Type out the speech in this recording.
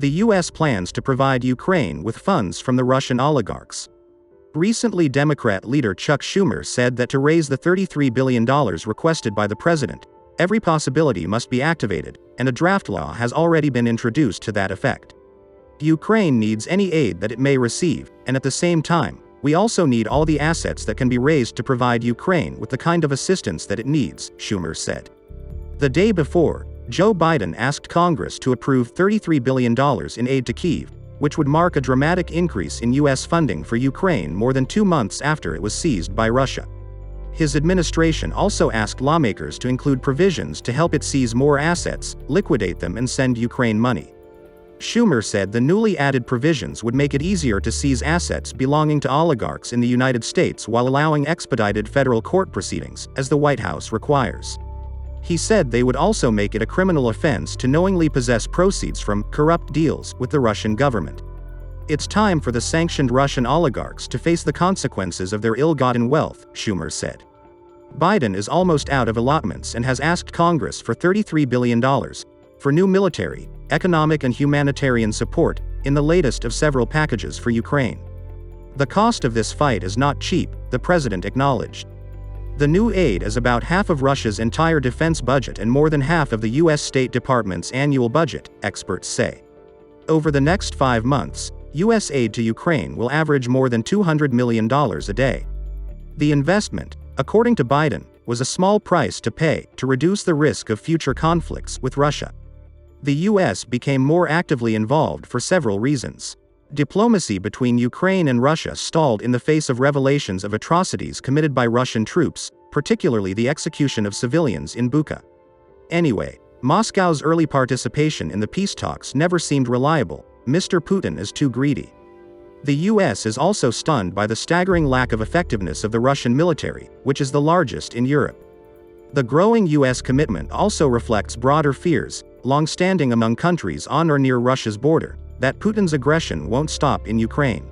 The U.S. plans to provide Ukraine with funds from the Russian oligarchs. Recently, Democrat leader Chuck Schumer said that to raise the $33 billion requested by the president, every possibility must be activated, and a draft law has already been introduced to that effect. Ukraine needs any aid that it may receive, and at the same time, we also need all the assets that can be raised to provide Ukraine with the kind of assistance that it needs, Schumer said. The day before, Joe Biden asked Congress to approve $33 billion in aid to Kyiv, which would mark a dramatic increase in U.S. funding for Ukraine more than 2 months after it was seized by Russia. His administration also asked lawmakers to include provisions to help it seize more assets, liquidate them, and send Ukraine money. Schumer said the newly added provisions would make it easier to seize assets belonging to oligarchs in the United States while allowing expedited federal court proceedings, as the White House requires. He said they would also make it a criminal offense to knowingly possess proceeds from corrupt deals with the Russian government. It's time for the sanctioned Russian oligarchs to face the consequences of their ill-gotten wealth, Schumer said. Biden is almost out of allotments and has asked Congress for $33 billion for new military, economic and humanitarian support, in the latest of several packages for Ukraine. The cost of this fight is not cheap, the president acknowledged. The new aid is about half of Russia's entire defense budget and more than half of the U.S. State Department's annual budget, experts say. Over the next 5 months, U.S. aid to Ukraine will average more than $200 million a day. The investment, according to Biden, was a small price to pay to reduce the risk of future conflicts with Russia. The U.S. became more actively involved for several reasons. Diplomacy between Ukraine and Russia stalled in the face of revelations of atrocities committed by Russian troops, particularly the execution of civilians in Bucha. Anyway, Moscow's early participation in the peace talks never seemed reliable. Mr. Putin is too greedy. The U.S. is also stunned by the staggering lack of effectiveness of the Russian military, which is the largest in Europe. The growing U.S. commitment also reflects broader fears, long-standing among countries on or near Russia's border, that Putin's aggression won't stop in Ukraine.